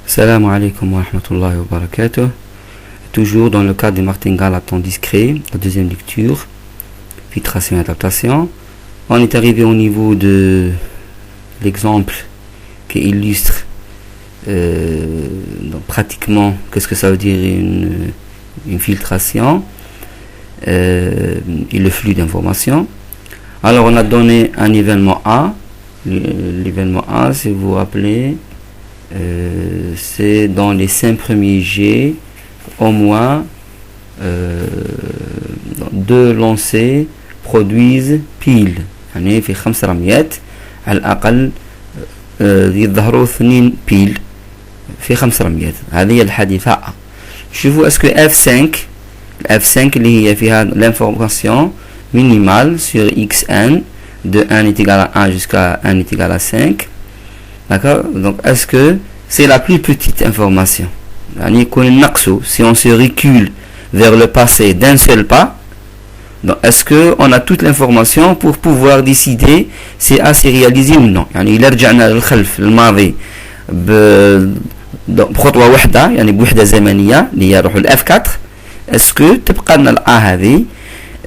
Salam alaikum wa rahmatullahi wa barakatuh. Toujours dans le cadre du martingale à temps discret, la deuxième lecture, filtration et adaptation. On est arrivé au niveau de l'exemple qui illustre donc pratiquement qu'est-ce que ça veut dire une filtration et le flux d'informations. Alors on a donné un événement A. L'événement A, si vous vous rappelez, c'est dans les 5 premiers G au moins 2 lancers produisent pile. يعني في 5 رميات على الأقل يظهروا 2 pile في 5 رميات. هذه هي الحادثة A. شوفوا اسكو F5 اللي هي فيها l'information minimale sur xn de 1 est égal à 1 jusqu'à 1 est égal à 5. D'accord? Donc est-ce que c'est la plus petite information? Si on se recule vers le passé d'un seul pas, donc est-ce que on a toute l'information pour pouvoir décider si A s'est réalisé ou non? إلا رجعنا للخلف الماضي بخطوة واحدة يعني بوحدة زمنية اللي هي نروحوا ل F4. est-ce que تبقى لنا ال A هذه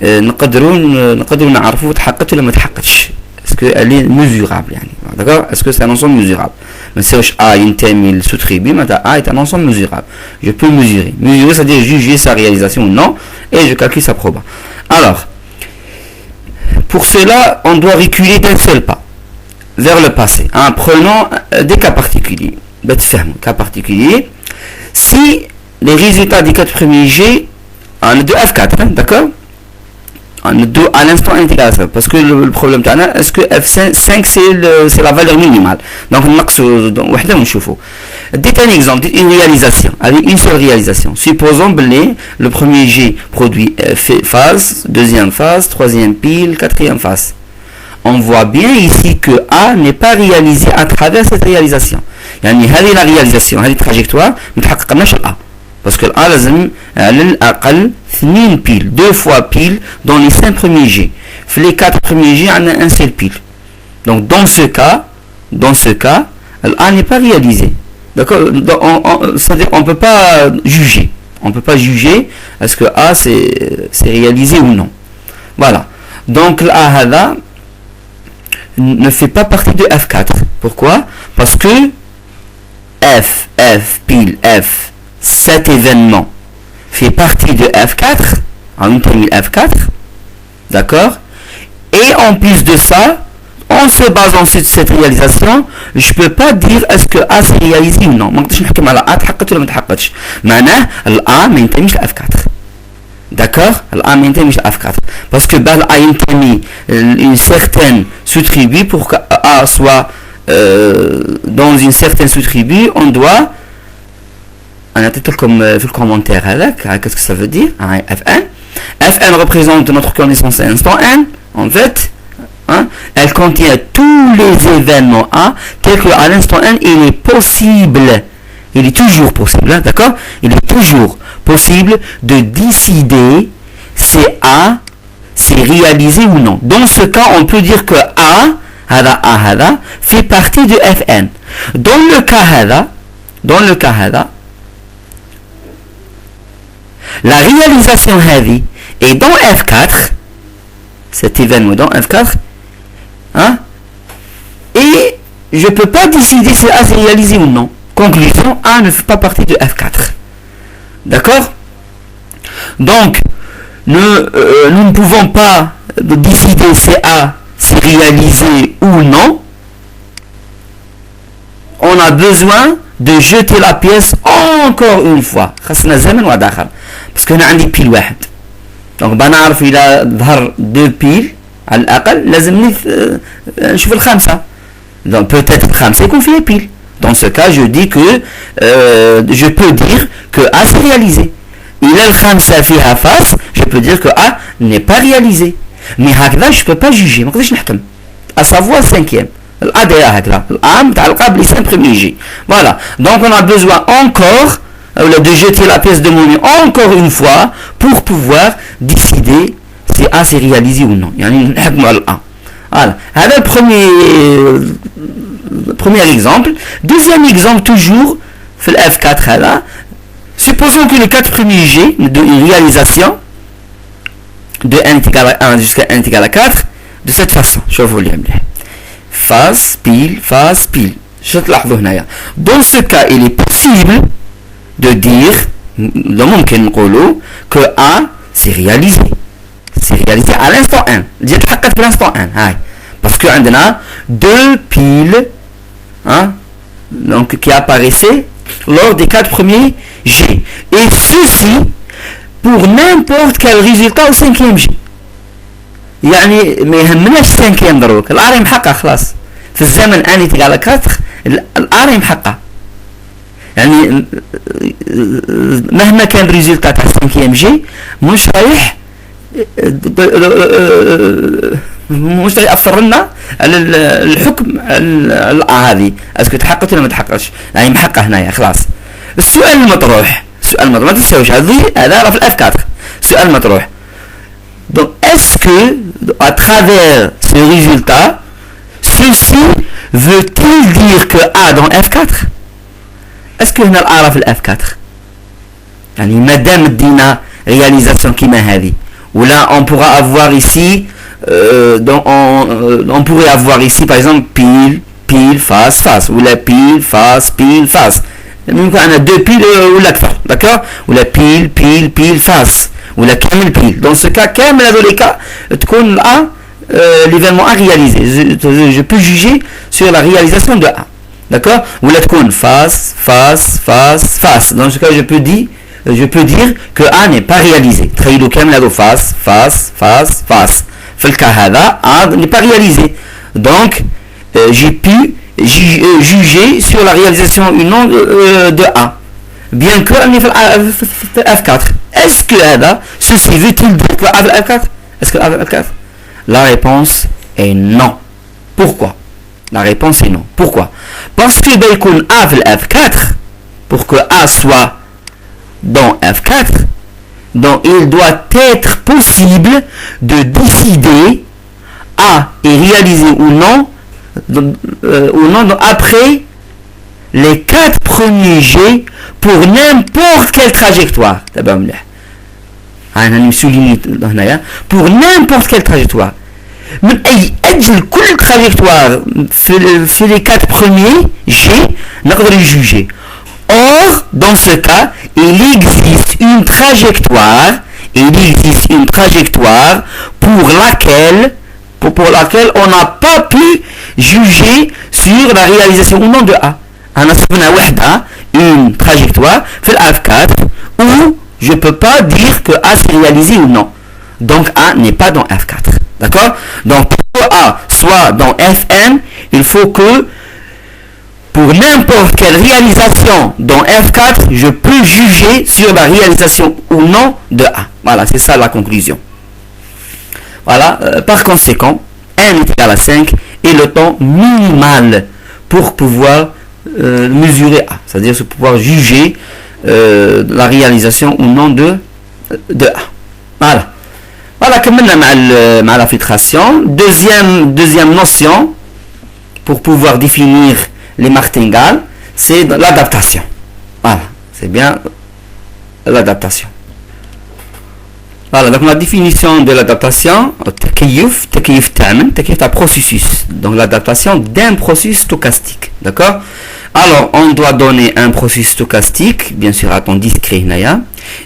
نقدروا نعرفوا تحققت ولا ما تحققتش؟ est-ce que elle est mesurable يعني d'accord? est-ce que c'est un ensemble mesurable? mais si A ينتمي للsous-tribu, maintenant A est un ensemble mesurable. Je peux mesurer, c'est-à-dire juger sa réalisation ou non, et je calcule sa proba. Alors pour cela on doit reculer d'un seul pas vers le passé en prenant des cas particuliers. Cas particulier, si les résultats des 4 premiers G de F4, d'accord, à l'instant intégral, parce que le problème est-ce que F5 c'est la valeur minimale, donc dites un exemple, dites une réalisation avec une seule réalisation. Supposons que le premier G produit phase, deuxième phase, troisième pile, quatrième phase. On voit bien ici que A n'est pas réalisé à travers cette réalisation. يعني هذه la réalisation, هذه trajectoire ما تحققناش A. Parce que A لازم على الأقل 2 piles, 2 fois pile dans les 5 premiers G. Les 4 premiers G, on a un seul pile. Donc dans ce cas, A n'est pas réalisé. D'accord? C'est-à-dire on ne peut pas juger. On ne peut pas juger est-ce que A c'est réalisé ou non. Voilà. Donc A ne fait pas partie de F4. Pourquoi? Parce que F, pile, F, cet événement fait partie de F4, en termes F4, d'accord? Et en plus de ça, en se basant sur cette réalisation, je ne peux pas dire est-ce que A s'est réalisé ou non. Je ne peux pas dire A تحققت ولا ما تحققتش. معناه A ما ينتميش ل F4. D'accord? A ما ينتميش ل F4. Parce que A ينتمي une certaine sous-tribu pour que A soit dans une certaine sous-tribu, on doit on a tout comme le commentaire avec qu'est-ce que ça veut dire? Fn représente notre connaissance à instant n. En fait, elle contient tous les événements A tels qu'à l'instant n il est possible, il est toujours possible, d'accord? Il est toujours possible de décider si A s'est réalisé ou non. Dans ce cas, on peut dire que A fait partie de Fn. Dans le cas la réalisation heavy est dans F4, cet événement dans F4, et je ne peux pas décider si A s'est réalisé ou non. Conclusion, A ne fait pas partie de F4. D'accord? Donc, nous ne pouvons pas décider si A s'est réalisé ou non. On a besoin de jeter la pièce encore une fois. Parce que on a pile واحد. Donc بنعرف إذا ظهر 2 piles على الأقل لازم نشوف الخامسة. Donc peut-être خامسة يكون فيها pile. Dans ce cas, je dis que je peux dire que A s'est réalisé. إذا الخامسة فيها face, je peux dire que A n'est pas réalisé. Mais هكذا je peux pas juger. ما نقدرش نحكم. À savoir 5e. الA دايرة هكذا. الA متعلقة بلي 5 premiers G. Voilà. Donc on a besoin encore de jeter la pièce de monnaie encore une fois pour pouvoir décider si A s'est réalisé ou non. يعني نحكموا على A. Voilà. هذا le premier exemple. Deuxième exemple toujours في ال F4 هذا. Supposons que les 4 premiers G de réalisation de n est égal à 1 jusqu'à n est égal à 4 de cette façon. شوفوا لي مليح. Phase, pile, phase, pile. شتلاحظوا هنايا. Dans ce cas, il est possible de dire, ممكن نقولوا que A c'est réalisé. C'est réalisé à l'instant 1. دي تحققت في l'instant 1. هاي. Parce que عندنا deux piles, hein, donc qui apparaissaient lors des 4 premiers G. Et ceci pour n'importe quel résultat au 5e G. يعني ما يهمناش 5e دروك، الار محقق خلاص. في الزمن ان يتقال على 4 الار محقق. يعني مهما كان الريزلت تاع 5e جي مش رايح يأثر لنا على الحكم هذه اسكو تحققت ولا ما تحققش، يعني محقق هنايا خلاص. السؤال المطروح ما تساويش هذا راه في الاف 4. السؤال المطروح donc est-ce que à travers ce résultat ceci veut-il dire que A dans F4 est-ce que هنا الA في الاف 4 يعني مادام دينا réalisation كيما هذه ولا on pourra avoir ici donc on pourrait avoir ici par exemple pile face ou la pile face ممكن أنا deux piles ولا أكثر d'accord ولا pile face ولا كامل pile. Dans ce cas كامل هذول les cas تكون A l'événement A réalisé. Je peux juger sur la réalisation de A d'accord ولا تكون face. Dans ce cas je peux dire que A n'est pas réalisé. تخيلوا كامل هذول face. في الكا هذا A n'est pas réalisé. Donc j'ai pu juger sur la réalisation ou non de A bien que on est في F4. Est-ce que ceci veut-il dire que A في F4 est-ce que A في F4 la réponse est non. Pourquoi la réponse est non. Pourquoi parce que يكون A في F4 pour que A soit dans F4 donc il doit être possible de décider A est réalisé ou non après les 4 premiers G pour n'importe quelle trajectoire. Pour n'importe quelle trajectoire. من أي أجل كل trajectoire في les 4 premiers G نقدر juger. Or dans ce cas il existe une trajectoire pour laquelle on n'a pas pu juger sur la réalisation ou non de A. Une trajectoire في F4 où je peux pas dire que A s'est réalisé ou non. Donc A n'est pas dans F4. D'accord? Donc pour que A soit dans Fn, il faut que pour n'importe quelle réalisation dans F4, je peux juger sur la réalisation ou non de A. Voilà, c'est ça la conclusion. Voilà, par conséquent, n est égal à 5 est le temps minimal pour pouvoir mesurer A, c'est-à-dire pour pouvoir juger la réalisation ou non de A. Voilà, كملنا مع la filtration. Deuxième notion pour pouvoir définir les martingales, c'est l'adaptation. Voilà, c'est bien l'adaptation. Voilà, donc la définition de l'adaptation, تكيف un processus. Donc l'adaptation d'un processus stochastique. D'accord? Alors, on doit donner un processus stochastique, bien sûr à ton discret,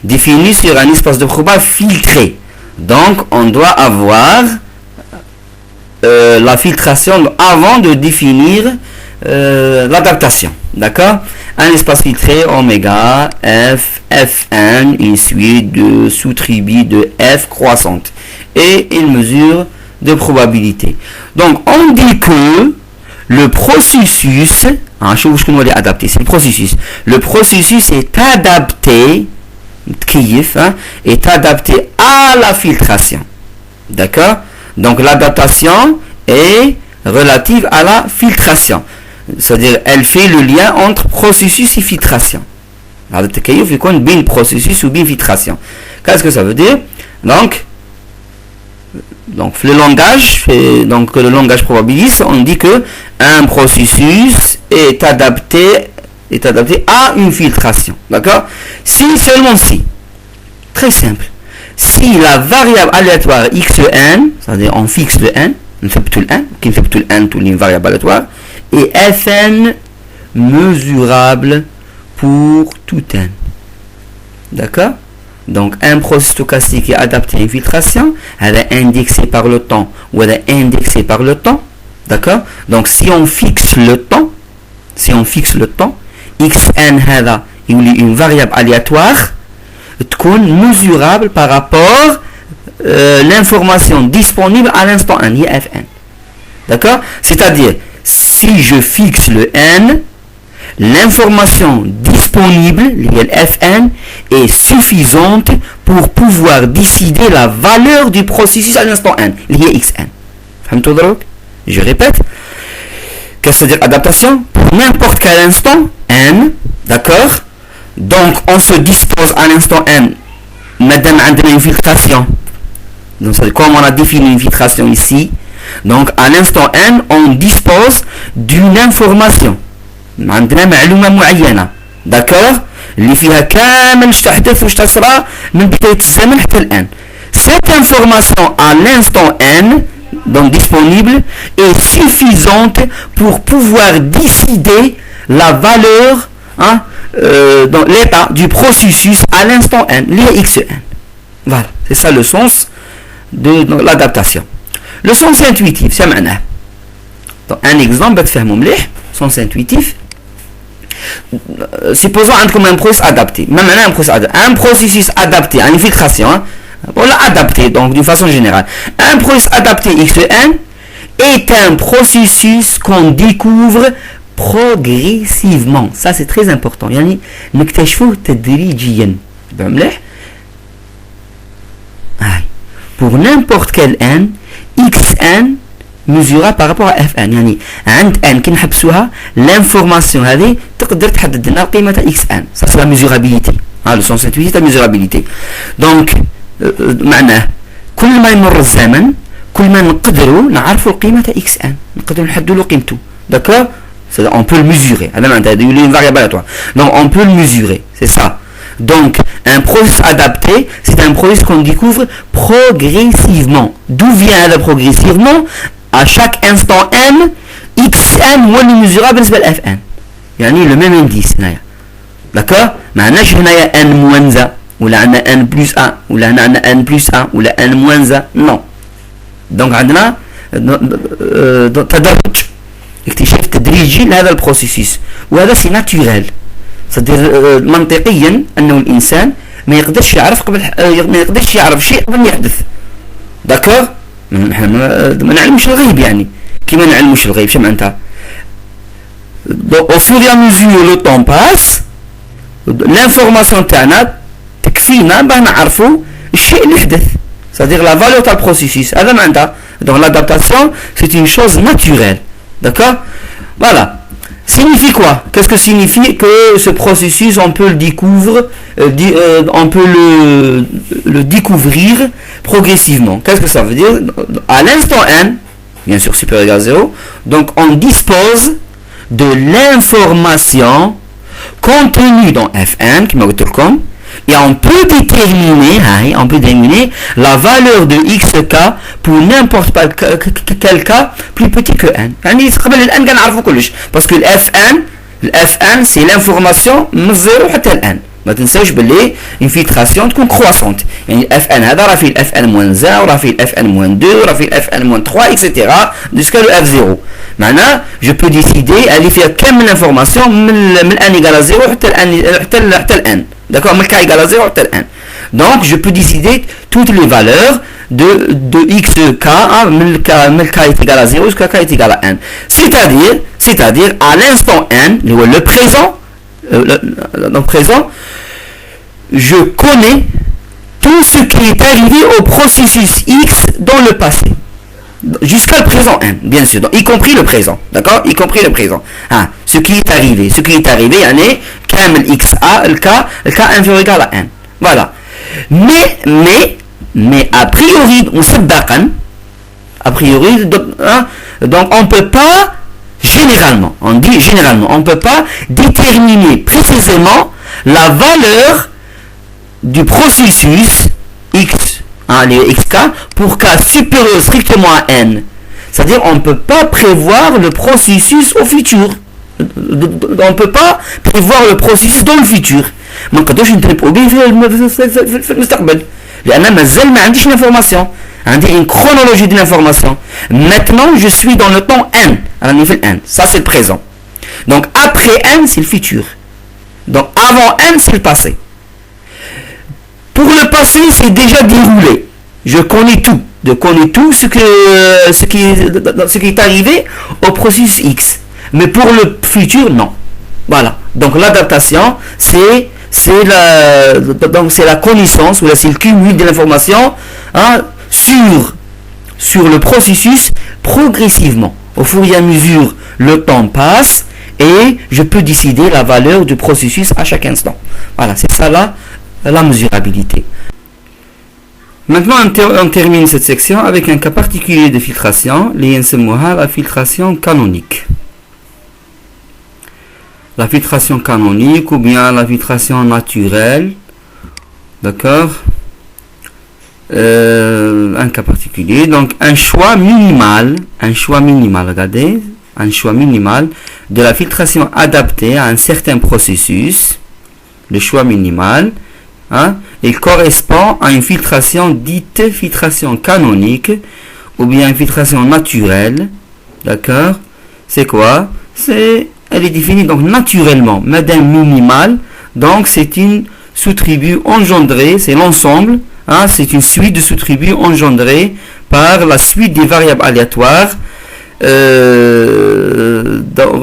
défini sur un espace de proba filtré. Donc, on doit avoir la filtration avant de définir l'adaptation. D'accord? Un espace filtré oméga Fn une suite de sous-tribus de F croissante et une mesure de probabilité. Donc on dit que le processus adapté, c'est le processus est adapté est adapté à la filtration. D'accord? Donc l'adaptation est relative à la filtration. C'est-à-dire elle fait le lien entre processus et filtration. Alors التكيف يكون بين processus ou bien filtration. Qu'est-ce que ça veut dire? Donc le langage probabiliste, on dit que un processus est adapté est adapté à une filtration. D'accord? Si, seulement si. Très simple. Si la variable aléatoire xn, c'est-à-dire on fixe le n, on fait tout le n, qui fait tout le n, tout une variable aléatoire, et fn mesurable pour tout n. D'accord? Donc un processus stochastique est adapté à une filtration, elle est indexée par le temps ou elle est indexée par le temps. D'accord? Donc si on fixe le temps, xn هذا يولي une variable aléatoire تكون mesurable par rapport l'information disponible à l'instant n, هي fn. D'accord? C'est-à-dire si je fixe le n, l'information disponible, le fn, est suffisante pour pouvoir décider la valeur du processus à l'instant n, lié xn. Je répète. Qu'est-ce que ça veut dire adaptation? Pour n'importe quel instant n, d'accord? Donc on se dispose à l'instant n, madame a une filtration. Donc comme on a défini une filtration ici, donc à l'instant n, on dispose d'une information. عندنا معلومة معينة. d'accord? اللي فيها كامل اش تحدث واش تصرى من بداية الزمن حتى الآن. Cette information à l'instant n, donc disponible, est suffisante pour pouvoir décider la valeur, dans l'état du processus à l'instant n, lié xn. Voilà, c'est ça le sens de l'adaptation. Le sens intuitif, c'est معناه. Donc un exemple, بتفهموا مليح, sens intuitif. Supposons comme un processus adapté. Un processus adapté à une filtration, voilà, adapté, donc d'une façon générale. Un processus adapté xn est un processus qu'on découvre progressivement. Ça c'est très important. يعني نكتشفه تدريجيا. Pour n'importe quel n, xn mesurable par rapport à fn. يعني عند n كي نحبسوها l'information هذه تقدر تحدد لنا قيمة xn. Ça c'est la mesurabilité. Le sens intuitif de la mesurabilité. Donc معناه كل ما يمر الزمن كل ما نقدروا نعرفوا قيمة xn. نقدروا نحددوا له قيمته. D'accord? On peut le mesurer. هذا معناتها une variable aléatoire. Donc on peut le mesurer. C'est ça. Donc, un processus adapté, c'est un processus qu'on découvre progressivement. D'où vient le progressivement? À chaque instant n, xn هو اللي mesurable بالنسبة ل fn. يعني le même indice هنايا. D'accord? ما عندناش هنايا n moins 1 ولا عندنا n plus 1 ولا هنا عندنا n plus 1 ولا n moins 1. Non. Donc عندنا تدرج. اكتشاف تدريجي لهذا البروسيسوس. وهذا سي ناتورال. صدير منطقيا انه الانسان ما يقدرش يعرف شيء قبل ما يحدث. داكور؟ ما نعلمش الغيب يعني كيما نعلموش الغيب شو معناتها. au fur et à mesure le temps passe l'information تاعنا تكفينا باه نعرفوا الشيء اللي حدث. c'est-à-dire la valeur تاع البروسيسوس هذا معناتها. donc l'adaptation c'est une chose naturelle. d'accord? voilà. Signifie quoi? Qu'est-ce que signifie que ce processus, on peut le découvrir, on peut le découvrir progressivement? Qu'est-ce que ça veut dire? À l'instant n, bien sûr supérieur ou égal à 0, donc on dispose de l'information contenue dans fn, qui m'a dit comme, et on peut déterminer la valeur de xk pour n'importe quel cas plus petit que n. Parce que le fn c'est l'information من 0 حتى الان. ما تنساوش باللي une filtration تكون croissante. يعني fn هذا راه فيه fn moins 1 وراه فيه fn moins 2 وراه فيه fn moins 3 etc. jusqu'à le f0. معناه je peux décider اللي فيها كم من l'information من n égale à 0 حتى n. D'accord? Mais k égale à 0 حتى الآن. Donc je peux décider toutes les valeurs de xk من k est égal à 0 jusqu'à k est égal à n. C'est-à-dire à l'instant n, le présent, je connais tout ce qui est arrivé au processus x dans le passé. Jusqu'à le présent n, bien sûr, donc, y compris le présent, d'accord? Y compris le présent. Ce qui est arrivé, يعني كامل xa, le k inférieur égal à n. Voilà. Mais a priori, donc on peut pas généralement, on dit généralement, on ne peut pas déterminer précisément la valeur du processus X, les XK, pour K supérieur strictement à N. C'est-à-dire, on ne peut pas prévoir le processus au futur. On ne peut pas prévoir le processus dans le futur. ما نقدرش نتربحوا به في المستقبل لأن مازال ما عنديش l'information. عندي une chronologie de l'information. Maintenant, je suis dans le temps N, à la niveau N. Ça, c'est le présent. Donc, après N, c'est le futur. Donc, avant N, c'est le passé. Pour le passé, c'est déjà déroulé. Je connais tout. Je connais tout ce qui est arrivé au processus X. Mais pour le futur, non. Voilà. Donc, l'adaptation, c'est la connaissance, ou c'est le cumul de l'information, sur le processus progressivement. Au fur et à mesure, le temps passe et je peux décider la valeur du processus à chaque instant. Voilà, c'est ça là, la mesurabilité. Maintenant, on termine cette section avec un cas particulier de filtration, la filtration canonique. La filtration canonique ou bien la filtration naturelle, d'accord, un cas particulier, donc un choix minimal, regardez, un choix minimal de la filtration adaptée à un certain processus, le choix minimal, il correspond à une filtration dite filtration canonique ou bien filtration naturelle, d'accord, c'est quoi? Elle est définie donc naturellement, madame minimale, donc c'est une sous-tribu engendrée, c'est l'ensemble, c'est une suite de sous-tribus engendrées par la suite des variables aléatoires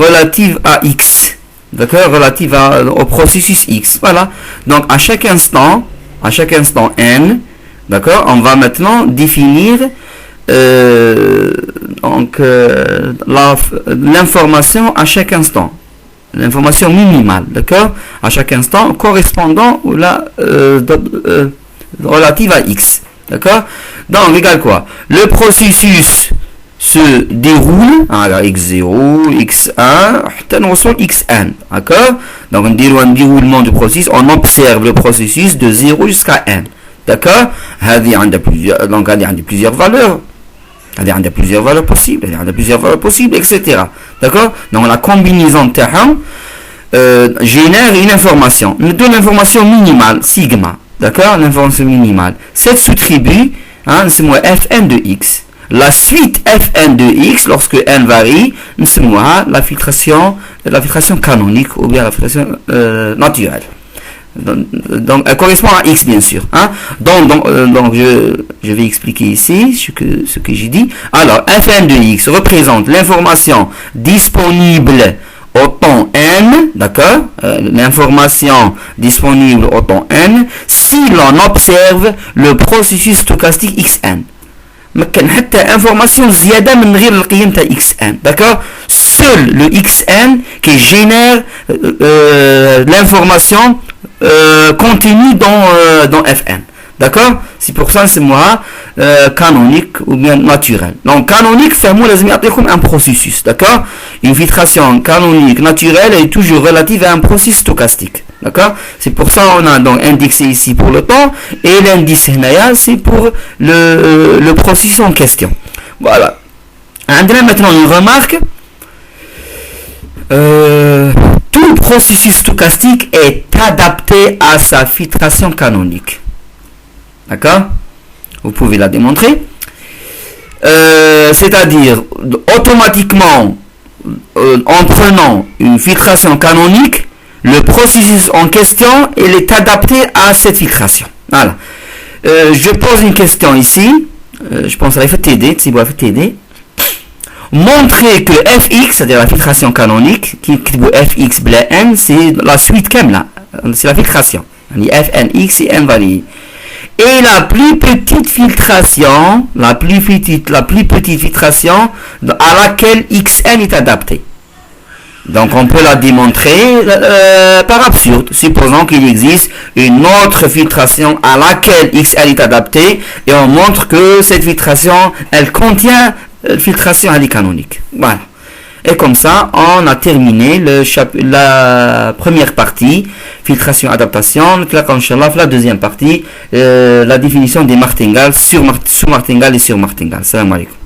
relatives à X, d'accord, relatives au processus X, voilà. Donc à chaque instant N, d'accord, on va maintenant définir l'information à chaque instant, l'information minimale, d'accord, à chaque instant correspondant ou relative à X, d'accord. Donc égale quoi, le processus se déroule à X0, X1, Xn, d'accord. Donc on dit un déroulement du processus, on observe le processus de 0 jusqu'à N, d'accord. Donc il y a plusieurs valeurs. Il y a plusieurs valeurs possibles, etc. D'accord. Donc la combinaison de terrain génère une information. Nous donne l'information minimale, sigma. D'accord. L'information minimale. Cette sous-tribu, c'est moi Fn de X. La suite Fn de X, lorsque N varie, c'est moi la filtration canonique ou bien la filtration naturelle. Donc elle correspond à X bien sûr, donc je vais expliquer ici ce que j'ai dit. Alors Fn de X représente l'information disponible au temps N, d'accord, l'information disponible au temps N si l'on observe le processus stochastique Xn. ما كان حتى information زيادة من غير القيم تاع Xn, d'accord. Seul le Xn qui génère l'information contenue dans Fn, d'accord. C'est pour ça c'est moi canonique ou bien naturel. Donc canonique فهموا لازم يعطيكم un processus, d'accord. Une filtration canonique naturelle est toujours relative à un processus stochastique, d'accord. C'est pour ça on a donc indexé ici pour le temps et l'indice هنايا c'est pour le processus en question. Voilà. عندنا maintenant une remarque. Tout processus stochastique est adapté à sa filtration canonique. D'accord? Vous pouvez la démontrer. C'est-à-dire, automatiquement, en prenant une filtration canonique, le processus en question, il est adapté à cette filtration. Voilà. Je pose une question ici. Je pense à la FTD, si vous avez FTD. Montrer que fx, c'est-à-dire la filtration canonique, qui fx bla n, c'est la suite kamla, c'est la filtration. Fnx et n varie. Et la plus petite filtration, la plus petite filtration à laquelle xn est adapté. Donc on peut la démontrer par absurde. Supposons qu'il existe une autre filtration à laquelle xn est adapté et on montre que cette filtration, elle contient filtration canonique. Voilà. Et comme ça, on a terminé la première partie, filtration-adaptation. La deuxième partie, la définition des martingales, sous-martingales et sur-martingales. Salam alaikum.